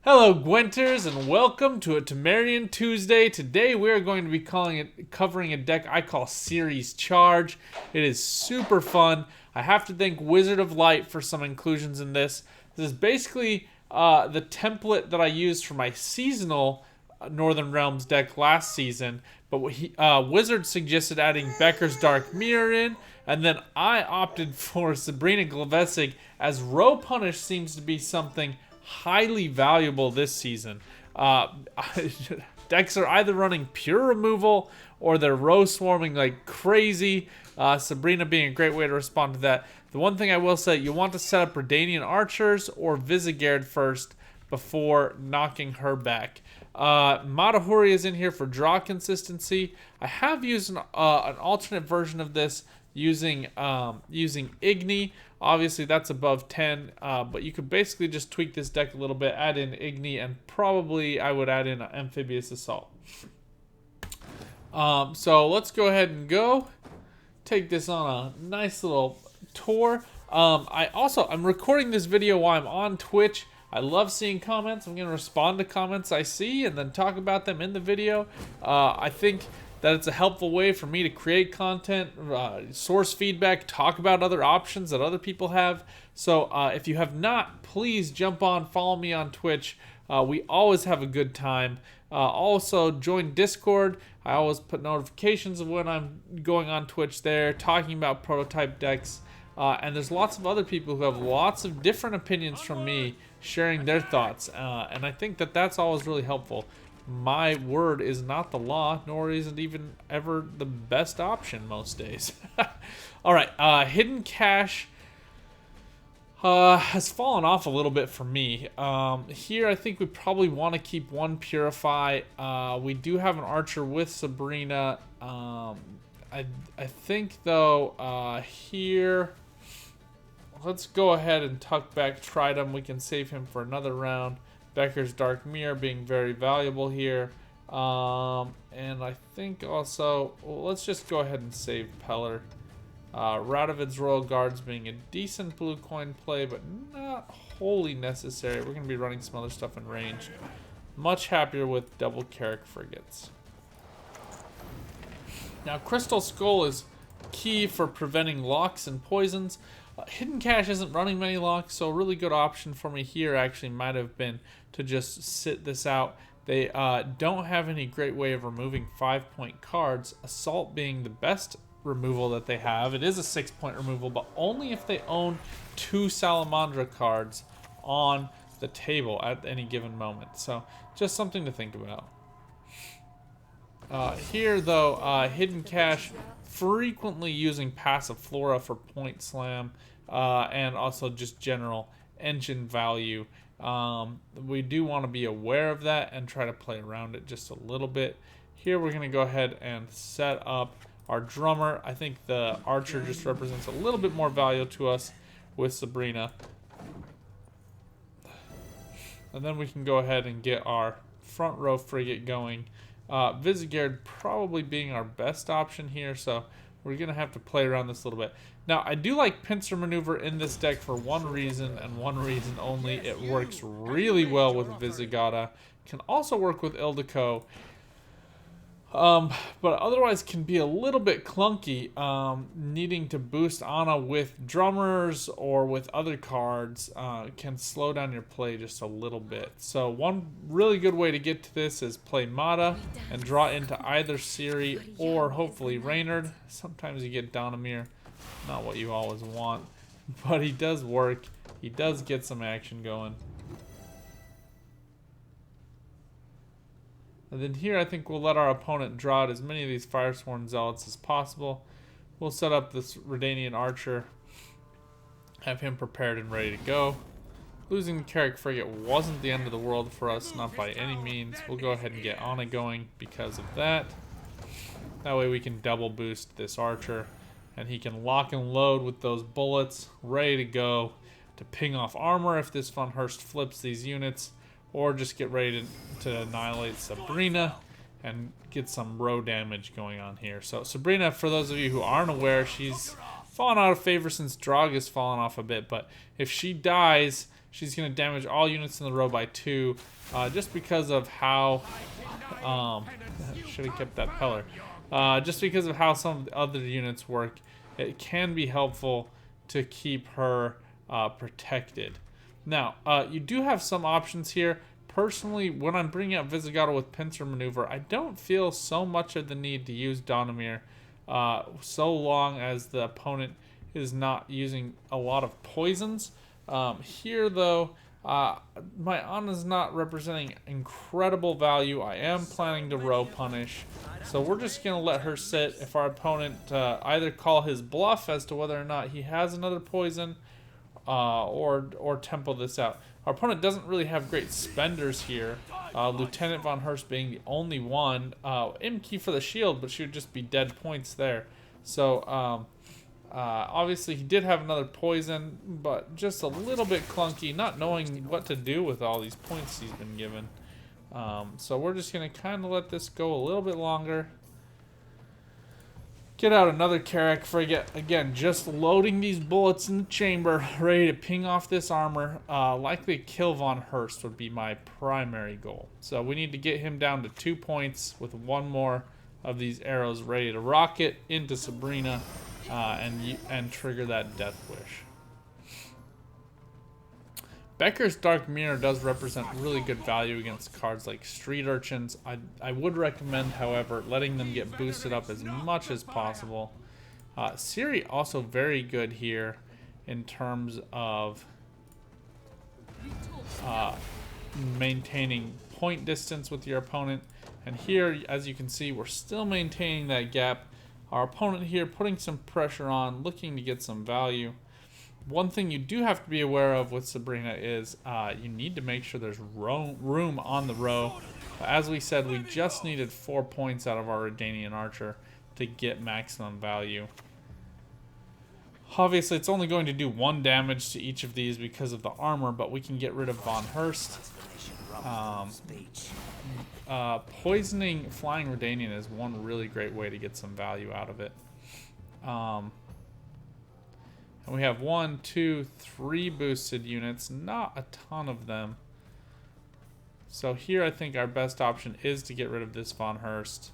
Hello, Gwenters, and welcome to a Temerian Tuesday. Today we are going to be covering a deck I call Ciri's Charge. It is super fun. I have to thank Wizard of Light for some inclusions in this. This is basically the template that I used for my seasonal Northern Realms deck last season, but Wizard suggested adding Becker's Dark Mirror in, and then I opted for Sabrina Glavesic, as Row Punish seems to be something highly valuable this season. Decks are either running pure removal or they're row swarming like crazy. Sabrina being a great way to respond to that. The one thing I will say, you want to set up Redanian Archers or Visegard first before knocking her back. Matahuri is in here for draw consistency. I have used an alternate version of this using Igni. Obviously that's above 10, but you could basically just tweak this deck a little bit, add in Igni, and probably I would add in an Amphibious Assault. So let's go ahead and take this on a nice little tour. I'm recording this video while I'm on Twitch. I love seeing comments. I'm going to respond to comments I see and then talk about them in the video. I think that it's a helpful way for me to create content, source feedback, talk about other options that other people have. So if you have not, please jump on, follow me on Twitch. We always have a good time. Also, join Discord. I always put notifications of when I'm going on Twitch there, talking about prototype decks. And there's lots of other people who have lots of different opinions from me sharing their thoughts. And I think that that's always really helpful. My word is not the law, nor is it even ever the best option most days. All right, Hidden Cache has fallen off a little bit for me. Here, I think we probably want to keep one Purify. We do have an Archer with Sabrina. I think, though, here, let's go ahead and tuck back Tridum. We can save him for another round. Becker's Dark Mirror being very valuable here. And I think also, well, let's just go ahead and save Peller. Radovid's Royal Guards being a decent blue coin play, but not wholly necessary. We're going to be running some other stuff in range. Much happier with double Carrick Frigates. Now, Crystal Skull is key for preventing locks and poisons. Hidden Cache isn't running many locks, so a really good option for me here actually might have been to just sit this out. They don't have any great way of removing 5-point cards, Assault being the best removal that they have. It is a 6-point removal, but only if they own 2 Salamandra cards on the table at any given moment. So just something to think about. Here, though, Hidden Cache frequently using passive Flora for point slam and also just general engine value. We do want to be aware of that and try to play around it just a little bit. Here we're going to go ahead and set up our drummer. I think the Archer just represents a little bit more value to us with Sabrina. And then we can go ahead and get our front row frigate going. Visegard probably being our best option here, so we're going to have to play around this a little bit. Now, I do like Pincer Maneuver in this deck for one reason, and one reason only. It works really well with Visigata. Can also work with Ildiko. But otherwise can be a little bit clunky, needing to boost Ana with drummers or with other cards can slow down your play just a little bit. So one really good way to get to this is play Mata and draw into either Ciri or hopefully Reynard. Sometimes you get Donamir, not what you always want, but he does work. He does get some action going. And then here I think we'll let our opponent draw out as many of these Firesworn Zealots as possible. We'll set up this Redanian Archer, have him prepared and ready to go. Losing the Carrick Frigate wasn't the end of the world for us, not by any means. We'll go ahead and get Ana going because of that. That way we can double boost this Archer, and he can lock and load with those bullets, ready to go to ping off armor if this Von Hurst flips these units. Or just get ready to annihilate Sabrina and get some row damage going on here. So Sabrina, for those of you who aren't aware, she's fallen out of favor since Drog has fallen off a bit. But if she dies, she's going to damage all units in the row by 2, just because of how... should have kept that Peller. Just because of how some of the other units work, it can be helpful to keep her protected. Now, you do have some options here. Personally, when I'm bringing out Visigodo with Pincer maneuver, I don't feel so much of the need to use Donimir, so long as the opponent is not using a lot of poisons. Here, though, my Anna's not representing incredible value. I am planning to row punish, so we're just going to let her sit. If our opponent either call his bluff as to whether or not he has another poison, or tempo this out. Our opponent doesn't really have great spenders here. Lieutenant von Hurst being the only one. Imke for the shield, but she would just be dead points there. So, obviously he did have another poison, but just a little bit clunky, not knowing what to do with all these points he's been given. So we're just going to kind of let this go a little bit longer. Get out another Carrack frigate. Again, just loading these bullets in the chamber, ready to ping off this armor. Likely kill Von Hurst would be my primary goal. So we need to get him down to 2 points with one more of these arrows ready to rocket into Sabrina and trigger that Death Wish. Becker's Dark Mirror does represent really good value against cards like Street Urchins. I would recommend, however, letting them get boosted up as much as possible. Ciri also very good here in terms of maintaining point distance with your opponent. And here, as you can see, we're still maintaining that gap. Our opponent here putting some pressure on, looking to get some value. One thing you do have to be aware of with Sabrina is you need to make sure there's room on the row. As we said, we just needed 4 points out of our Redanian Archer to get maximum value. Obviously, it's only going to do 1 damage to each of these because of the armor, but we can get rid of Von Hurst. Poisoning Flying Redanian is one really great way to get some value out of it. And we have 1, 2, 3 boosted units, not a ton of them. So here I think our best option is to get rid of this Von Hurst.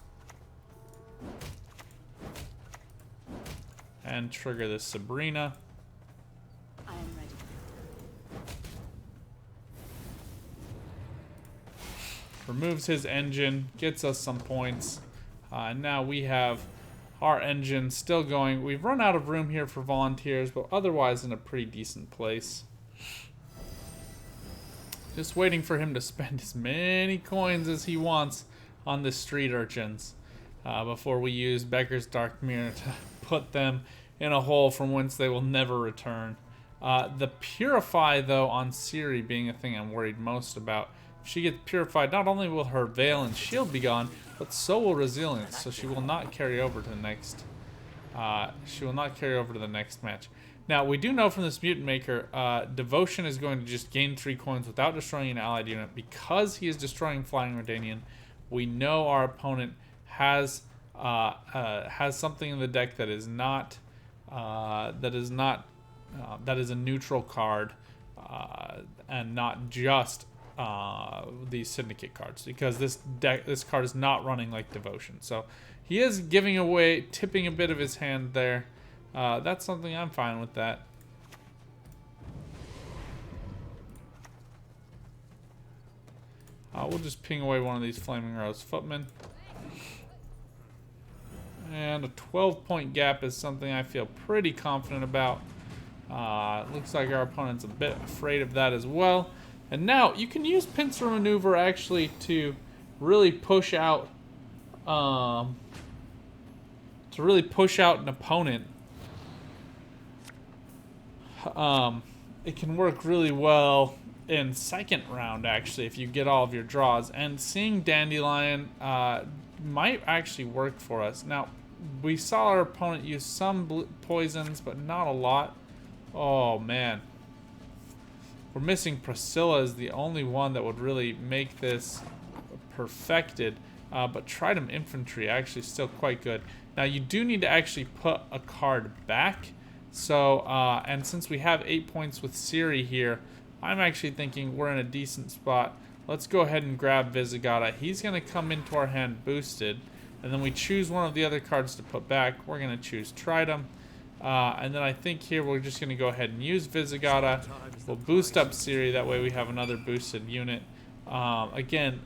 And trigger this Sabrina. I am ready. Removes his engine, gets us some points. And now we have our engine still going. We've run out of room here for volunteers, but otherwise in a pretty decent place. Just waiting for him to spend as many coins as he wants on the Street Urchins before we use Becker's Dark Mirror to put them in a hole from whence they will never return. The Purify, though, on Ciri being a thing I'm worried most about. If she gets purified, not only will her Veil and Shield be gone, but so will Resilience, so she will not carry over to the next. Match. Now we do know from this Mutant Maker, Devotion is going to just gain 3 coins without destroying an allied unit because he is destroying Flying Redanian. We know our opponent has something in the deck that is not that is a neutral card and not just these Syndicate cards, because this card is not running like Devotion. So he is giving away, tipping a bit of his hand there. That's something I'm fine with that. We'll just ping away one of these Flaming Rose Footmen. And a 12-point gap is something I feel pretty confident about. Looks like our opponent's a bit afraid of that as well. And now you can use Pincer maneuver actually to really push out an opponent. It can work really well in second round actually if you get all of your draws. And seeing Dandelion might actually work for us. Now we saw our opponent use some poisons, but not a lot. Oh man. We're missing Priscilla as the only one that would really make this perfected. But Trident Infantry actually still quite good. Now you do need to actually put a card back. So, and since we have 8 points with Ciri here, I'm actually thinking we're in a decent spot. Let's go ahead and grab Visigoda. He's going to come into our hand boosted. And then we choose one of the other cards to put back. We're going to choose Tridum. And then I think here we're just going to go ahead and use Visigoda. We'll boost up Ciri. That way we have another boosted unit. Again,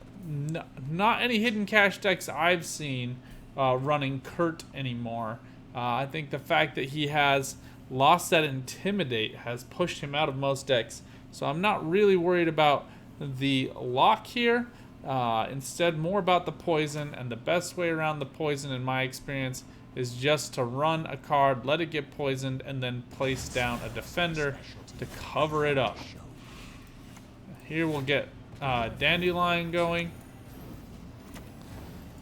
not any hidden cache decks I've seen running Kurt anymore. I think the fact that he has lost that Intimidate has pushed him out of most decks. So I'm not really worried about the lock here. Instead, more about the poison. And the best way around the poison, in my experience, is just to run a card, let it get poisoned, and then place down a defender to cover it up. Here we'll get Dandelion going.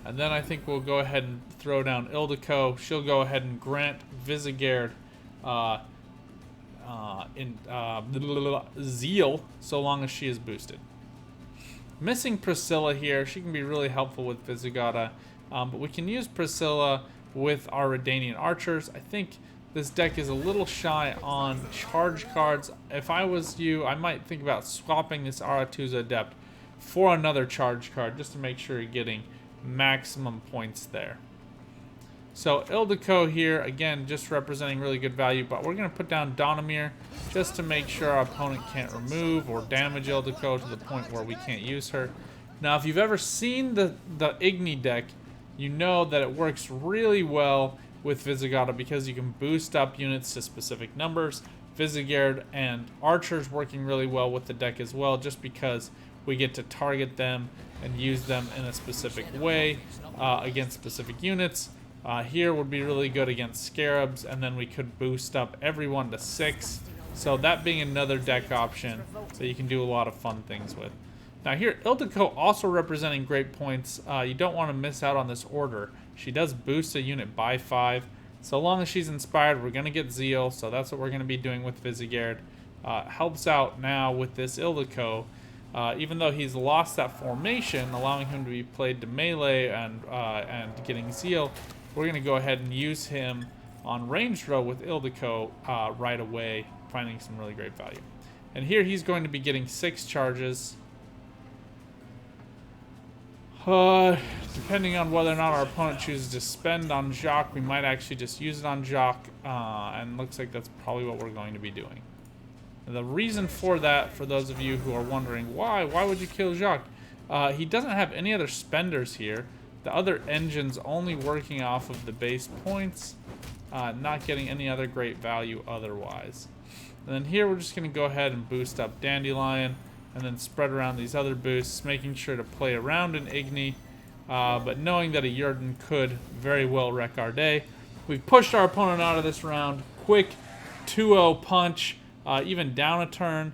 And then I think we'll go ahead and throw down Ildiko. She'll go ahead and grant Visegard Zeal, so long as she is boosted. Missing Priscilla here. She can be really helpful with Visigoda. But we can use Priscilla with our Redanian archers. I think this deck is a little shy on charge cards. If I was you, I might think about swapping this Aretuza Adept for another charge card just to make sure you're getting maximum points there. So Ildiko here, again, just representing really good value, but we're going to put down Donamir just to make sure our opponent can't remove or damage Ildiko to the point where we can't use her. Now, if you've ever seen the Igni deck, you know that it works really well with Visigoda because you can boost up units to specific numbers. Visegard and archers working really well with the deck as well, just because we get to target them and use them in a specific way against specific units. Here would be really good against scarabs, and then we could boost up everyone to 6. So that being another deck option that you can do a lot of fun things with. Now here, Ildiko also representing great points. You don't want to miss out on this order. She does boost a unit by 5. So long as she's inspired, we're going to get Zeal, so that's what we're going to be doing with Visegard. Helps out now with this Ildiko. Even though he's lost that formation, allowing him to be played to melee and getting Zeal, we're going to go ahead and use him on range row with Ildiko right away, finding some really great value. And here he's going to be getting 6 charges. Depending on whether or not our opponent chooses to spend on Jacques, we might actually just use it on Jacques, and looks like that's probably what we're going to be doing. And the reason for that, for those of you who are wondering why would you kill Jacques? He doesn't have any other spenders here. The other engine's only working off of the base points, not getting any other great value otherwise. And then here we're just going to go ahead and boost up Dandelion, and then spread around these other boosts, making sure to play around an Igni, but knowing that a Jurden could very well wreck our day. We've pushed our opponent out of this round. Quick 2-0 punch, even down a turn.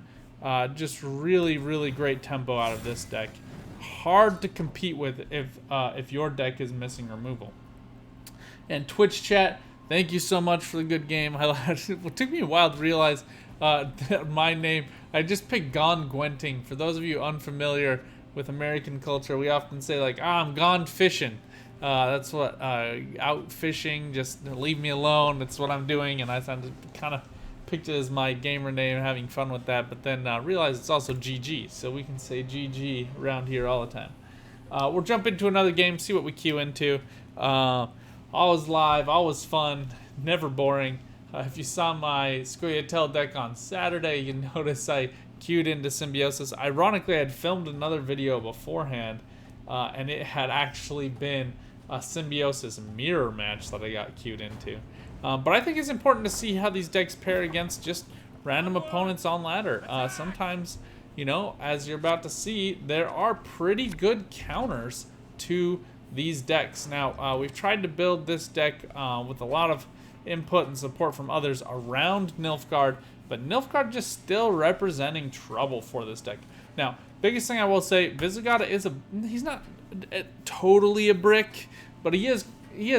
Just really, really great tempo out of this deck. Hard to compete with if your deck is missing removal. And Twitch chat, thank you so much for the good game. It took me a while to realize that my name, I just picked Gone Gwenting. For those of you unfamiliar with American culture, we often say like, I'm gone fishing. That's what, out fishing, just leave me alone. That's what I'm doing. And I kind of picked it as my gamer name, having fun with that. But then realized it's also GG. So we can say GG around here all the time. We'll jump into another game, see what we queue into. Always live, always fun, never boring. If you saw my Scoia'tael deck on Saturday, you notice I queued into Symbiosis. Ironically, I had filmed another video beforehand, and it had actually been a Symbiosis mirror match that I got queued into. But I think it's important to see how these decks pair against just random opponents on ladder. Sometimes, you know, as you're about to see, there are pretty good counters to these decks. Now, we've tried to build this deck with a lot of input and support from others around Nilfgaard, but Nilfgaard just still representing trouble for this deck. Now, biggest thing I will say, Visigoda he's not totally a brick, but he is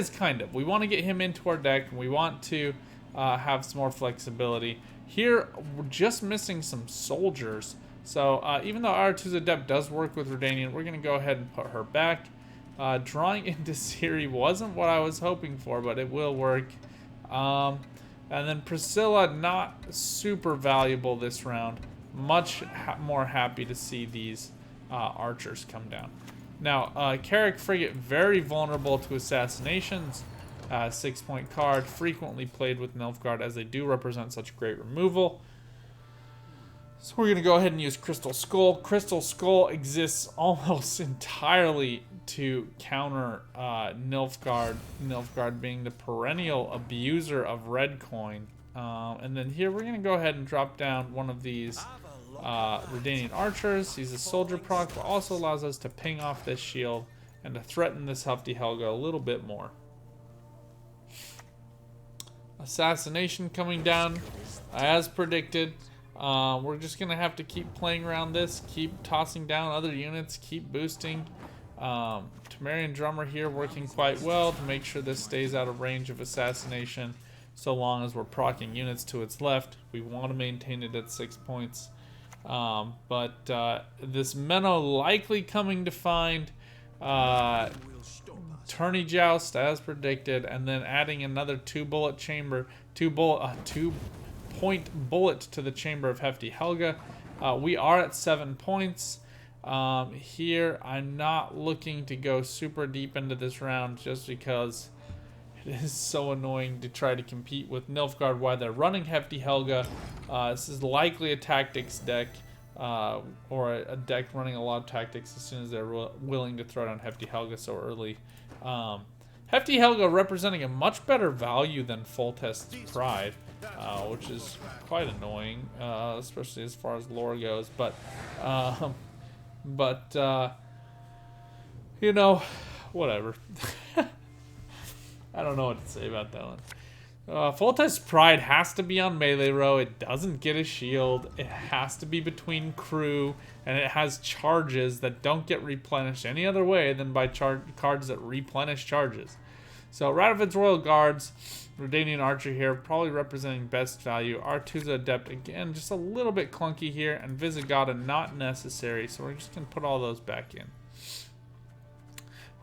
kind of. We want to get him into our deck, and we want to have some more flexibility. Here, we're just missing some soldiers. So even though Aretuza Adept does work with Redanian, we're going to go ahead and put her back. Drawing into Ciri wasn't what I was hoping for, but it will work. And then Priscilla, not super valuable this round. much more happy to see these archers come down. Now, Carrick Frigate, very vulnerable to assassinations. 6-point card, frequently played with Nilfgaard as they do represent such great removal. So we're going to go ahead and use Crystal Skull. Crystal Skull exists almost entirely to counter Nilfgaard. Nilfgaard being the perennial abuser of red coin. And then here we're going to go ahead and drop down one of these Redanian archers. He's a soldier proc, but also allows us to ping off this shield and to threaten this Hefty Helga a little bit more. Assassination coming down as predicted. We're just going to have to keep playing around this, keep tossing down other units, keep boosting. Temerian Drummer here working quite well to make sure this stays out of range of assassination so long as we're proccing units to its left. We want to maintain it at 6 points. But this Menno likely coming to find Tourney Joust as predicted, and then adding another 2-point bullet to the chamber of Hefty Helga. We are at 7 points. Here I'm not looking to go super deep into this round just because it is so annoying to try to compete with Nilfgaard while they're running Hefty Helga. This is likely a tactics deck, or a deck running a lot of tactics as soon as they're willing to throw down Hefty Helga so early. Hefty Helga representing a much better value than Foltest's Pride, which is quite annoying, especially as far as lore goes. But you know, whatever. I don't know what to say about that one. Foltest's Pride has to be on melee row. It doesn't get a shield. It has to be between crew, and it has charges that don't get replenished any other way than by cards that replenish charges. So Radovid's Royal Guards, Redanian Archer here, probably representing best value. Artusa Adept, again, just a little bit clunky here, and Visigoda not necessary, so we're just going to put all those back in.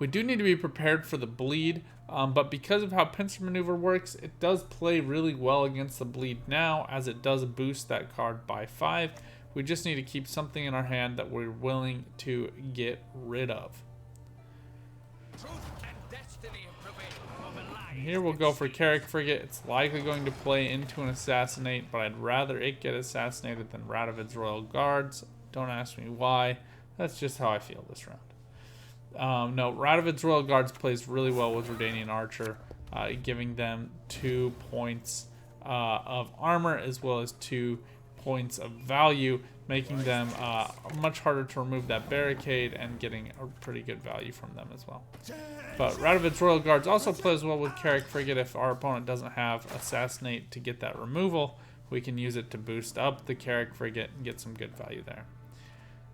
We do need to be prepared for the bleed, but because of how Pincer Maneuver works, it does play really well against the bleed now, as it does boost that card by 5. We just need to keep something in our hand that we're willing to get rid of. And here we'll go for Carrick Frigate. It's likely going to play into an Assassinate, but I'd rather it get assassinated than Radovid's Royal Guards. Don't ask me why. That's just how I feel this round. No, Radovid's Royal Guards plays really well with Redanian Archer, giving them 2 points of armor as well as 2 points of value, making them much harder to remove that barricade and getting a pretty good value from them as well. But Radovid's Royal Guards also plays well with Carrick Frigate. If our opponent doesn't have Assassinate to get that removal, we can use it to boost up the Carrick Frigate and get some good value there.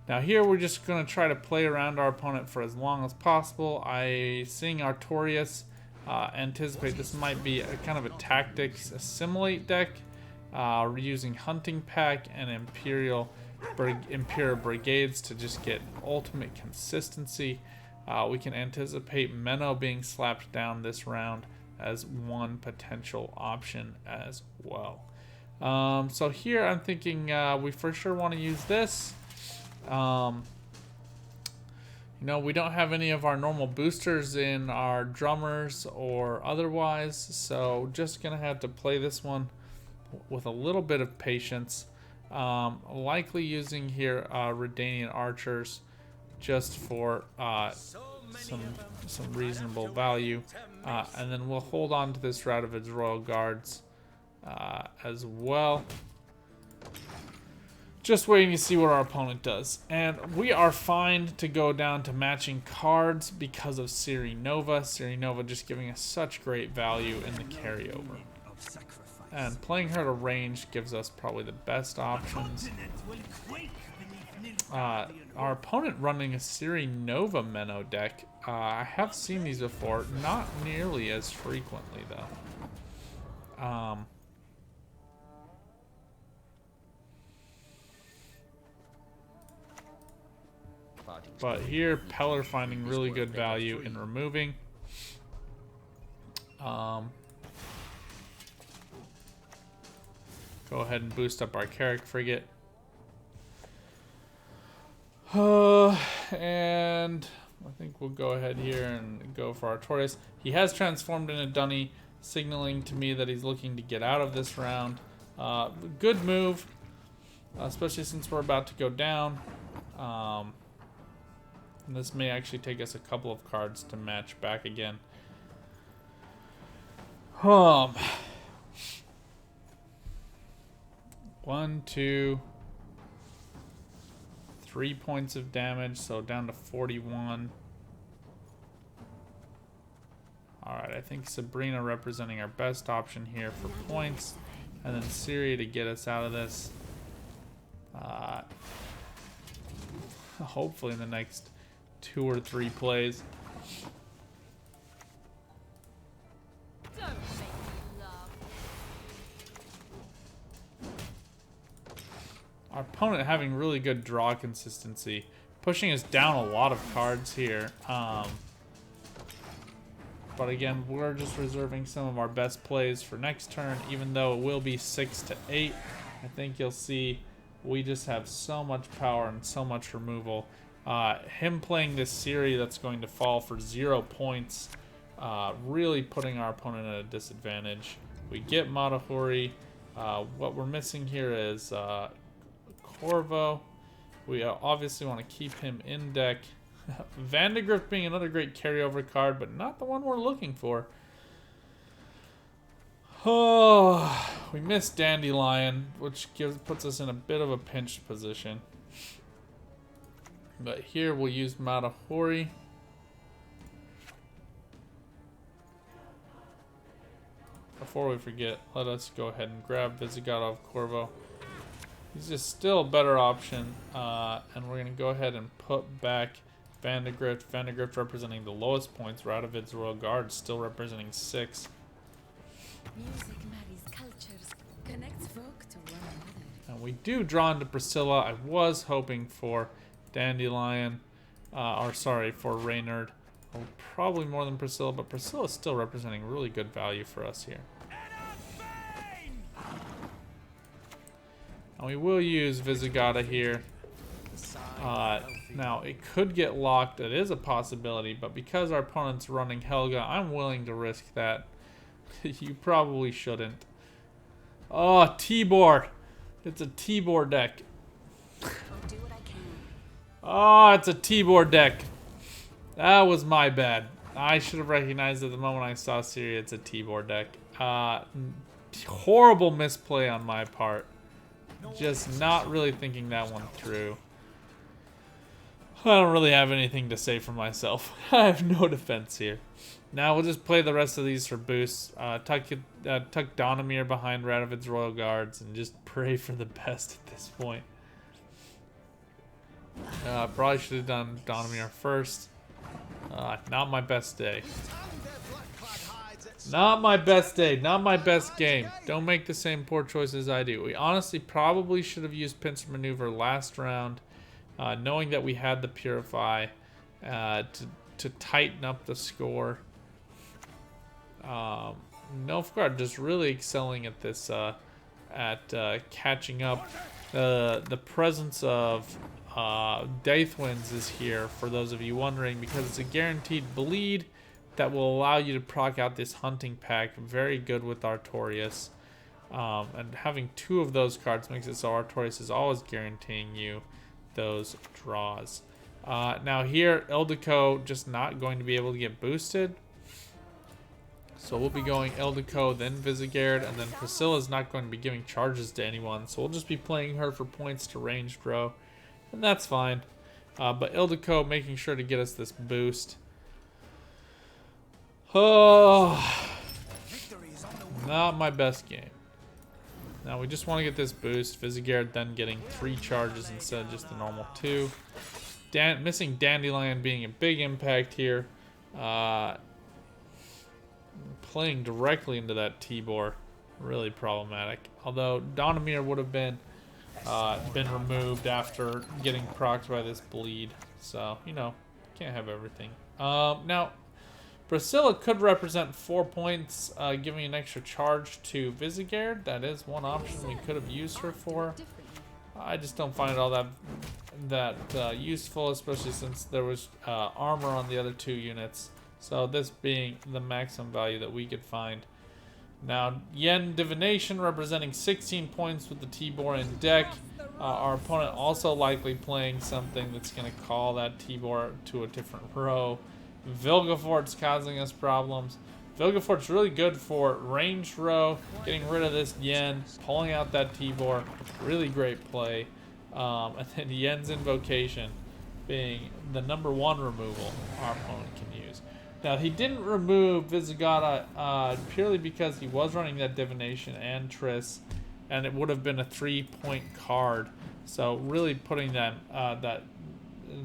Now here we're just going to try to play around our opponent for as long as possible. Seeing Artorias, anticipate this might be a kind of a tactics assimilate deck, using Hunting Pack and Imperial Brigades to just get ultimate consistency. We can anticipate Menno being slapped down this round as one potential option as well. So here I'm thinking we for sure want to use this. You know, we don't have any of our normal boosters in our drummers or otherwise, so just gonna have to play this one with a little bit of patience. Likely using here Redanian Archers just for some reasonable value, and then we'll hold on to this Radovid's Royal Guards as well. Just waiting to see what our opponent does. And we are fine to go down to matching cards because of Ciri Nova. Ciri Nova just giving us such great value in the carryover. And playing her to range gives us probably the best options. Our opponent running a Ciri Nova Menno deck. I have seen these before, not nearly as frequently though. But here, Peller finding really good value in removing. Go ahead and boost up our Carrick Frigate. And I think we'll go ahead here and go for Artorias. He has transformed into Dunny, signaling to me that he's looking to get out of this round. Good move, especially since we're about to go down. And this may actually take us a couple of cards to match back again. 1, 2, 3 points of damage, so down to 41. Alright, I think Sabrina representing our best option here for points, and then Ciri to get us out of this. Hopefully in the next 2 or 3 plays. Don't make me laugh. Our opponent having really good draw consistency, pushing us down a lot of cards here. But again, we're just reserving some of our best plays for next turn, even though it will be 6 to 8. I think you'll see we just have so much power and so much removal. Him playing this Ciri that's going to fall for 0 points, really putting our opponent at a disadvantage. We get Matahori. What we're missing here is Corvo. We obviously want to keep him in deck. Vandegrift being another great carryover card, but not the one we're looking for. Oh, we missed Dandelion, which puts us in a bit of a pinched position. But here we'll use Matahori. Before we forget, let us go ahead and grab Visigoth of Corvo. He's just still a better option, and we're going to go ahead and put back Vandegrift. Vandegrift representing the lowest points. Radovid's Royal Guard still representing 6. Music marries cultures, connects folk to one another. And we do draw into Priscilla. I was hoping for Dandelion, for Reynard. Well, probably more than Priscilla, but Priscilla is still representing really good value for us here. And we will use Visigoth here. Now, it could get locked. It is a possibility, but because our opponent's running Helga, I'm willing to risk that. You probably shouldn't. Oh, Tibor. It's a Tibor deck. I'll do what I can. Oh, it's a Tibor deck. That was my bad. I should have recognized it the moment I saw Ciri. It's a Tibor deck. Horrible misplay on my part. Just not really thinking that one through. I don't really have anything to say for myself. I have no defense here. Now we'll just play the rest of these for boosts. Tuck Donimir behind Radovid's Royal Guards and just pray for the best at this point. Probably should have done Donimir first. Not my best day. Not my best day. Not my best game. Don't make the same poor choices I do. We honestly probably should have used Pincer Maneuver last round, knowing that we had the Purify to tighten up the score. Nilfgaard just really excelling at this, catching up. The presence of Daithwinds is here, for those of you wondering, because it's a guaranteed bleed that will allow you to proc out this hunting pack. Very good with Artorias. And having 2 of those cards makes it so Artorias is always guaranteeing you those draws. Now here, Ildiko just not going to be able to get boosted. So we'll be going Ildiko, then Visigoth, and then Priscilla's not going to be giving charges to anyone. So we'll just be playing her for points to ranged row. And that's fine. But Ildiko making sure to get us this boost. Oh, not my best game. Now we just want to get this boost. Visigoth then getting 3 charges instead of just the normal 2. Missing Dandelion being a big impact here. Playing directly into that Tibor, really problematic. Although Donimir would have been removed after getting procced by this bleed. So, you know, can't have everything. Now, Priscilla could represent 4 points, giving an extra charge to Visigoth. That is one option we could have used her for. I just don't find it all that useful, especially since there was armor on the other 2 units. So this being the maximum value that we could find. Now, Yen Divination representing 16 points with the Tibor in deck. Our opponent also likely playing something that's going to call that Tibor to a different row. Vilgefort's causing us problems. Vilgefort's really good for ranged row, getting rid of this Yen, pulling out that Tibor. Really great play. And then Yen's Invocation being the #1 removal our opponent can use. Now, he didn't remove Visigoda purely because he was running that Divination and Triss, and it would have been a 3-point card. So really putting that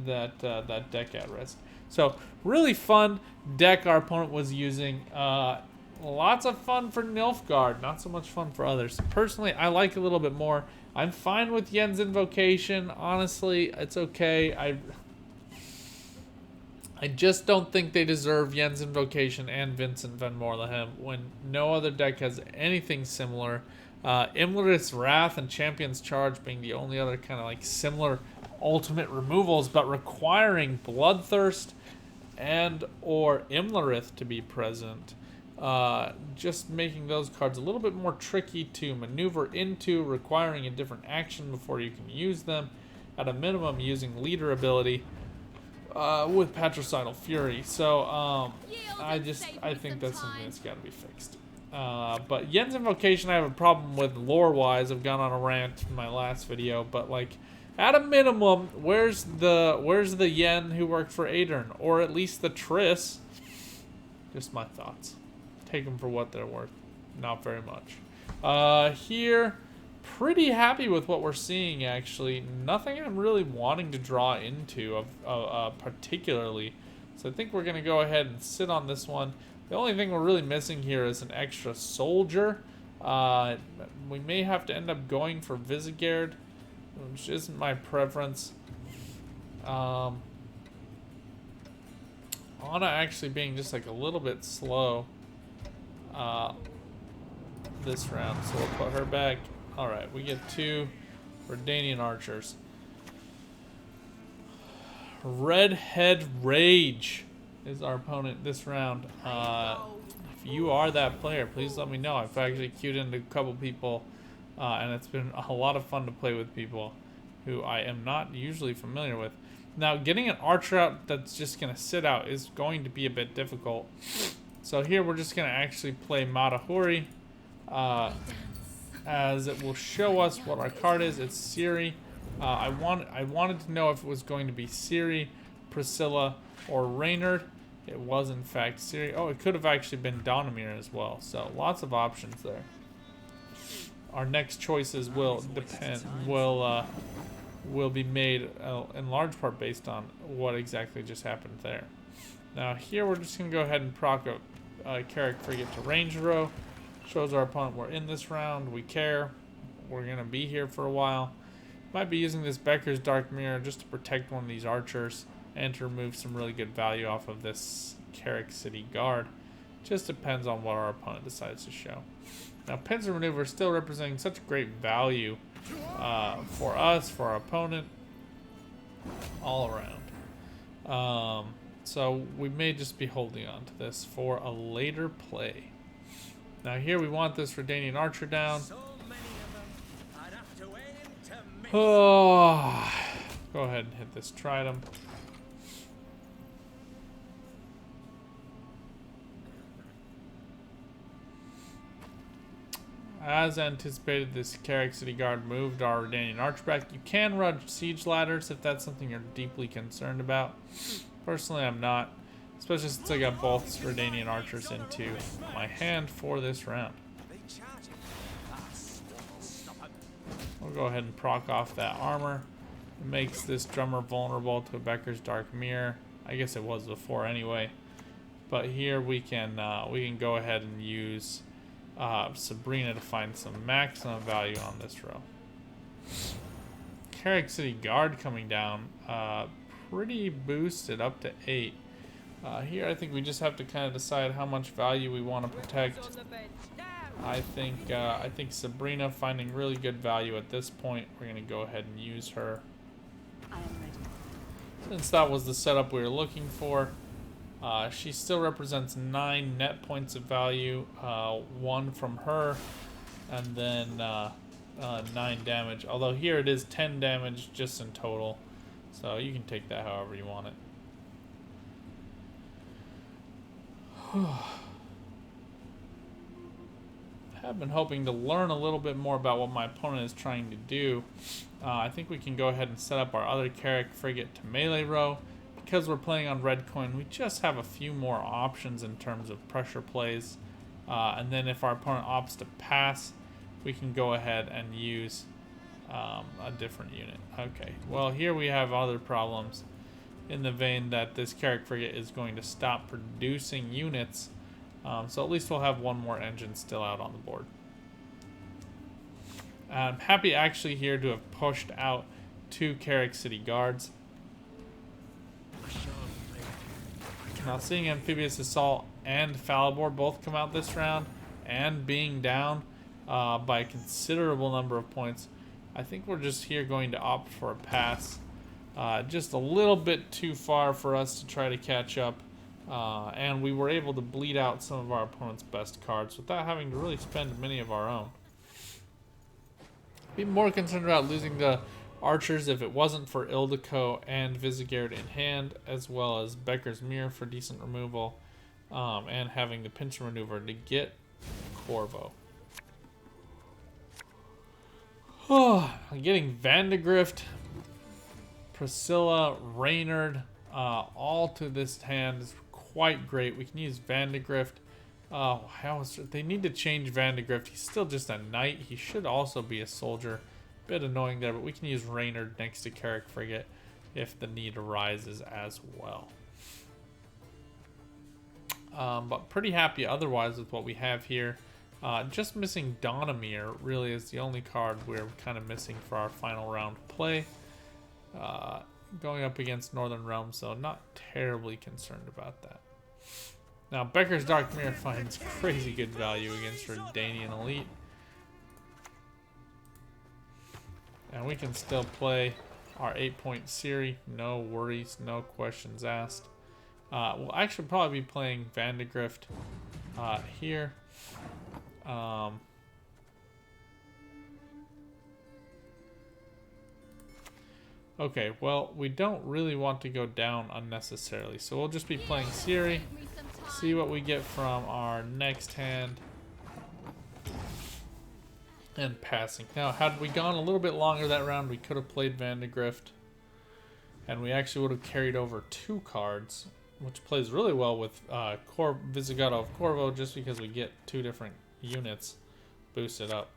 deck at risk. So really fun deck our opponent was using. Lots of fun for Nilfgaard, not so much fun for others. Personally, I like it a little bit more. I'm fine with Yen's Invocation. Honestly, it's okay. I just don't think they deserve Yen's Invocation and Vincent Van Morlehem when no other deck has anything similar. Imlerith's Wrath and Champion's Charge being the only other kind of like similar ultimate removals, but requiring Bloodthirst and or Imlerith to be present. Just making those cards a little bit more tricky to maneuver into, requiring a different action before you can use them. At a minimum, using leader ability. With Patricidal Fury. So, I think that's something that's got to be fixed. But Yen's Invocation I have a problem with lore-wise. I've gone on a rant in my last video, but like, at a minimum, where's the Yen who worked for Aedern? Or at least the Triss? Just my thoughts. Take them for what they're worth. Not very much. Here, pretty happy with what we're seeing, actually. Nothing I'm really wanting to draw into particularly. So I think we're going to go ahead and sit on this one. The only thing we're really missing here is an extra soldier. We may have to end up going for Visigard, which isn't my preference. Anna actually being just like a little bit slow this round, so we'll put her back. Alright, we get 2 Redanian archers. Redhead Rage is our opponent this round. If you are that player, please let me know. I've actually queued into a couple people, and it's been a lot of fun to play with people who I am not usually familiar with. Now, getting an archer out that's just going to sit out is going to be a bit difficult. So here we're just going to actually play Matahuri, as it will show us what our card is. It's Ciri. I wanted to know if it was going to be Ciri, Priscilla, or Reynard. It was in fact Ciri. Oh, it could have actually been Donimir as well. So lots of options there. Our next choices will depend. Will be made in large part based on what exactly just happened there. Now here we're just gonna go ahead and proc a Carrick Frigate to range row. Shows our opponent we're in this round. We care. We're gonna be here for a while. Might be using this Becker's Dark Mirror just to protect one of these archers and to remove some really good value off of this Carrick City Guard. Just depends on what our opponent decides to show. Now, Pincer Maneuver is still representing such great value for us, for our opponent, all around. So we may just be holding on to this for a later play. Now here we want this Redanian Archer down. Oh, go ahead and hit this Trident. As anticipated, this Carrick City Guard moved our Redanian Archer back. You can run siege ladders if that's something you're deeply concerned about. Personally, I'm not, especially since I got both Redanian Archers into my hand for this round. We'll go ahead and proc off that armor. It makes this drummer vulnerable to Becker's Dark Mirror. I guess it was before anyway. But here we can go ahead and use Sabrina to find some maximum value on this row. Carrick City Guard coming down, pretty boosted up to 8. Here I think we just have to kind of decide how much value we want to protect. I think Sabrina finding really good value at this point. We're gonna go ahead and use her. I am since that was the setup we were looking for. She still represents 9 net points of value, 1 from her, and then 9 damage. Although here it is 10 damage just in total, so you can take that however you want it. I have been hoping to learn a little bit more about what my opponent is trying to do. I think we can go ahead and set up our other Carrack frigate to melee row. Because we're playing on red coin, we just have a few more options in terms of pressure plays. And then if our opponent opts to pass, we can go ahead and use a different unit. Okay, well here we have other problems in the vein that this Carrack frigate is going to stop producing units. So at least we'll have one more engine still out on the board. I'm happy actually here to have pushed out 2 Carrack City guards. Now seeing Amphibious Assault and Falibor both come out this round and being down by a considerable number of points, I think we're just here going to opt for a pass. Just a little bit too far for us to try to catch up. And we were able to bleed out some of our opponent's best cards without having to really spend many of our own. Be more concerned about losing the archers if it wasn't for Ildiko and Visigard in hand, as well as Becker's Mirror for decent removal, and having the Pincer maneuver to get Corvo. Getting Vandegrift, Priscilla, Reynard, all to this hand is quite great. We can use Vandegrift. They need to change Vandegrift. He's still just a knight. He should also be a soldier. Bit annoying there, but we can use Reynard next to Carrack frigate if the need arises as well. But pretty happy otherwise with what we have here. Just missing Donamir really is the only card we're kind of missing for our final round play. Going up against Northern Realms, so not terribly concerned about that. Now Becker's Dark Mirror finds crazy good value against Redanian Elite. And we can still play our 8-point Ciri, no worries, no questions asked. We'll actually probably be playing Vandegrift here. Okay, well, we don't really want to go down unnecessarily, so we'll just be playing Ciri, see what we get from our next hand, and passing. Now, had we gone a little bit longer that round, we could have played Vandegrift, and we actually would have carried over 2 cards, which plays really well with Visigodo of Corvo, just because we get 2 different units boosted up.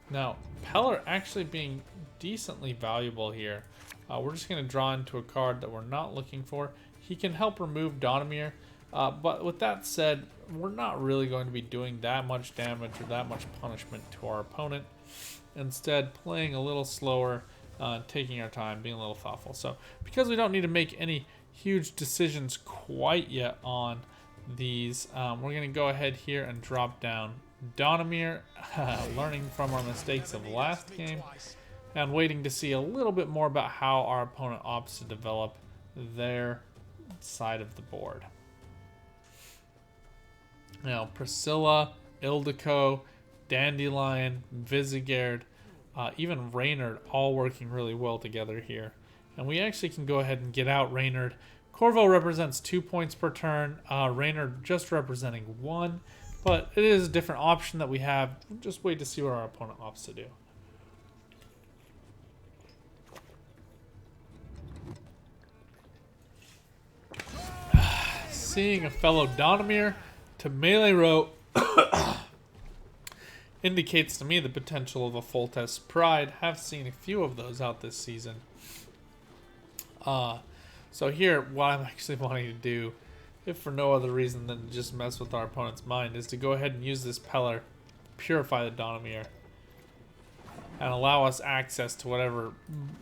Now, Peller actually being decently valuable here. We're just going to draw into a card that we're not looking for. He can help remove Donamir, but with that said, we're not really going to be doing that much damage or that much punishment to our opponent. Instead, playing a little slower, taking our time, being a little thoughtful. So, because we don't need to make any huge decisions quite yet on these, we're going to go ahead here and drop down Donamir, learning from our mistakes of last game, and waiting to see a little bit more about how our opponent opts to develop their side of the board. Now, Priscilla, Ildiko, Dandelion, Visigard, even Reynard, all working really well together here. And we actually can go ahead and get out Reynard. Corvo represents 2 points per turn, Reynard just representing 1. But it is a different option that we have. Just wait to see what our opponent opts to do. Seeing a fellow Donamir to melee row indicates to me the potential of a full test Pride. Have seen a few of those out this season. So here, what I'm actually wanting to do, if for no other reason than to just mess with our opponent's mind, is to go ahead and use this Peller, purify the Donamir, and allow us access to whatever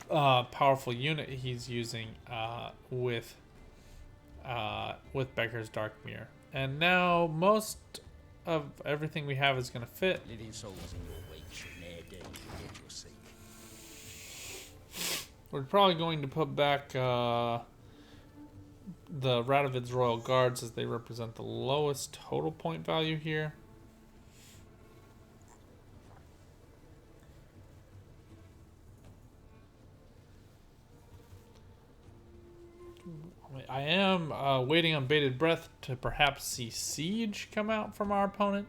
powerful unit he's using with Becker's Dark Mirror. And now most of everything we have is going to fit. We're probably going to put back the Radovid's Royal Guards as they represent the lowest total point value here. I am waiting on bated breath to perhaps see Siege come out from our opponent.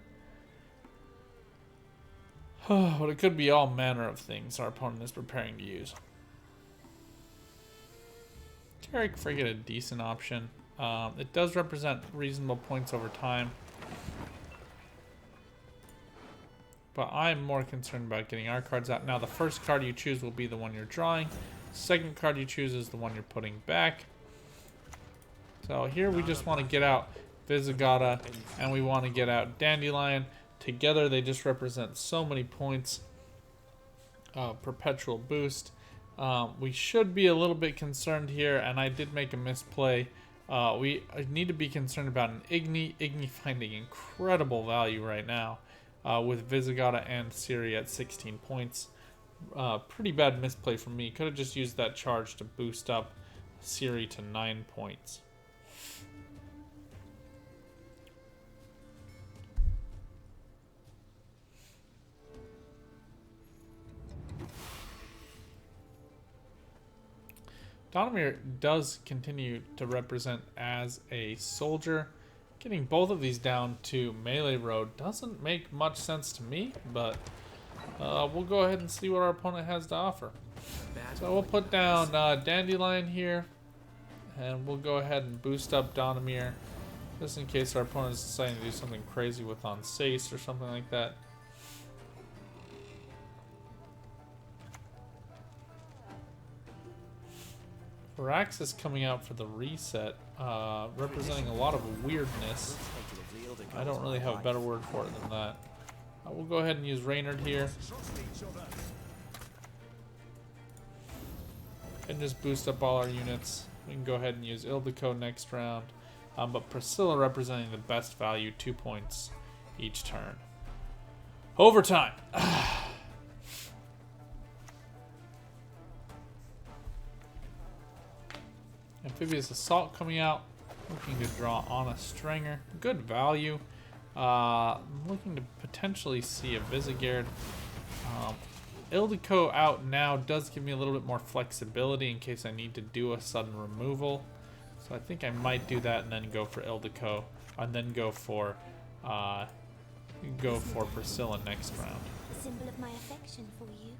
But it could be all manner of things our opponent is preparing to use. Carrick Frigate a decent option. It does represent reasonable points over time. But I'm more concerned about getting our cards out. Now the first card you choose will be the one you're drawing. Second card you choose is the one you're putting back. So here we just want to get out Visigoda and we want to get out Dandelion. Together they just represent so many points. Perpetual boost. We should be a little bit concerned here, and I did make a misplay. We need to be concerned about an Igni. Igni finding incredible value right now with Visigoda and Ciri at 16 points. Pretty bad misplay from me. Could have just used that charge to boost up Ciri to 9 points. Donimir does continue to represent as a soldier. Getting both of these down to melee road doesn't make much sense to me, but we'll go ahead and see what our opponent has to offer. So we'll put down Dandelion here, and we'll go ahead and boost up Donimir, just in case our opponent is deciding to do something crazy with on Sace or something like that. Viraxis coming out for the reset, representing a lot of weirdness. I don't really have a better word for it than that. We'll go ahead and use Reynard here. And just boost up all our units. We can go ahead and use Ildiko next round. But Priscilla representing the best value, 2 points each turn. Overtime! Amphibious Assault coming out. Looking to draw on a Stringer. Good value. Looking to potentially see a Visigoda. Ildiko out now does give me a little bit more flexibility in case I need to do a sudden removal. So I think I might do that and then go for Ildiko. And then go for Priscilla next round. A symbol of my affection for you.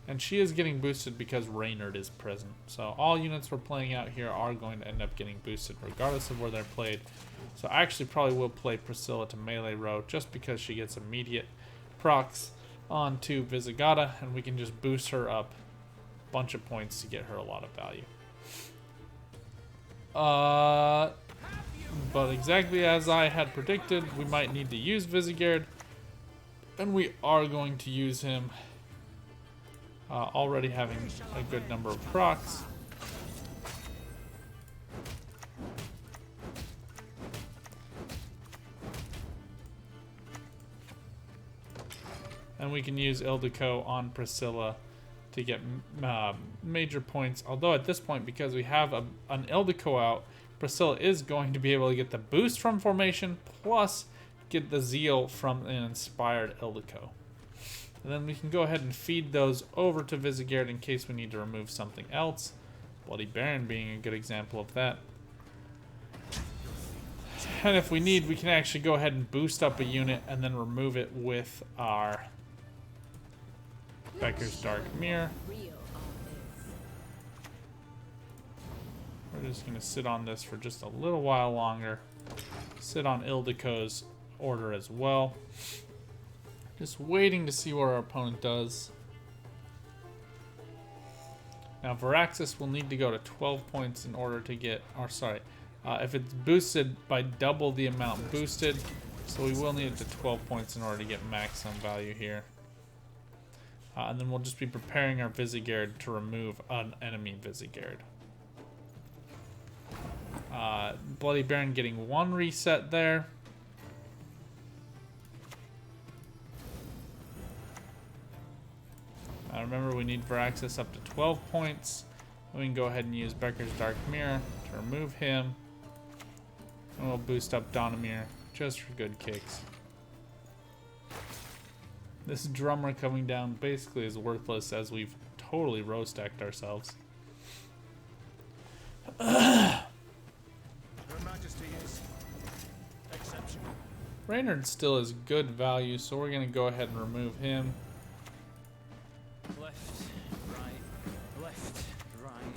And she is getting boosted because Reynard is present. So all units we're playing out here are going to end up getting boosted regardless of where they're played. So I actually probably will play Priscilla to melee row just because she gets immediate procs onto Visigoda, and we can just boost her up a bunch of points to get her a lot of value. But exactly as I had predicted, we might need to use Visigoda, and we are going to use him. Already having a good number of procs. And we can use Ildiko on Priscilla to get major points. Although at this point, because we have an Ildiko out, Priscilla is going to be able to get the boost from formation, plus get the zeal from an inspired Ildiko. And then we can go ahead and feed those over to Visigoda in case we need to remove something else. Bloody Baron being a good example of that. And if we need, we can actually go ahead and boost up a unit and then remove it with our Becker's Dark Mirror. We're just going to sit on this for just a little while longer. Sit on Ildiko's order as well. Just waiting to see what our opponent does. Now Viraxis will need to go to 12 points in order to get, or sorry, if it's boosted by double the amount boosted, so we will need it to 12 points in order to get maximum value here. And then we'll just be preparing our Visigoda to remove an enemy Visigoda. Bloody Baron getting 1 reset there. Remember, we need Viraxis up to 12 points. We can go ahead and use Becker's Dark Mirror to remove him. And we'll boost up Donamir just for good kicks. This drummer coming down basically is worthless as we've totally row stacked ourselves. Her Majesty is exceptional. Reynard still is good value, so we're going to go ahead and remove him. Left, right.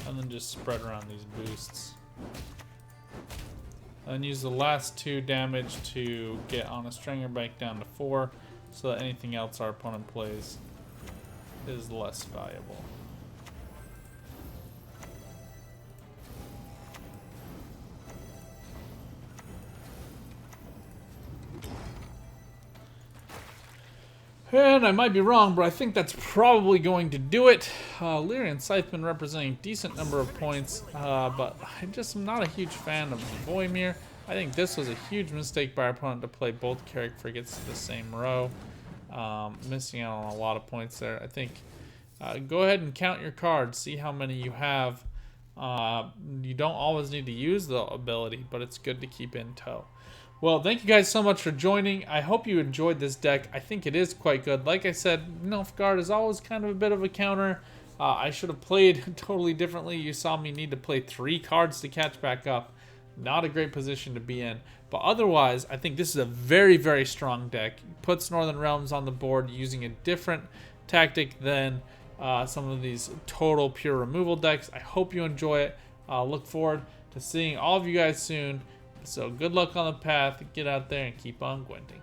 And then just spread around these boosts. And use the last 2 damage to get on a Stringer back down to 4, so that anything else our opponent plays is less valuable. And I might be wrong, but I think that's probably going to do it. Lyrian Scytheman representing a decent number of points, but I just am not a huge fan of Voimir. I think this was a huge mistake by our opponent to play both Carrick frigates to the same row. Missing out on a lot of points there. I think go ahead and count your cards, see how many you have. You don't always need to use the ability, but it's good to keep in tow. Well, thank you guys so much for joining. I hope you enjoyed this deck. I think it is quite good. Like I said, Nilfgaard is always kind of a bit of a counter. I should have played totally differently. You saw me need to play 3 cards to catch back up. Not a great position to be in. But otherwise, I think this is a very, very strong deck. Puts Northern Realms on the board using a different tactic than some of these total pure removal decks. I hope you enjoy it. Look forward to seeing all of you guys soon. So good luck on the path. Get out there and keep on Gwenting.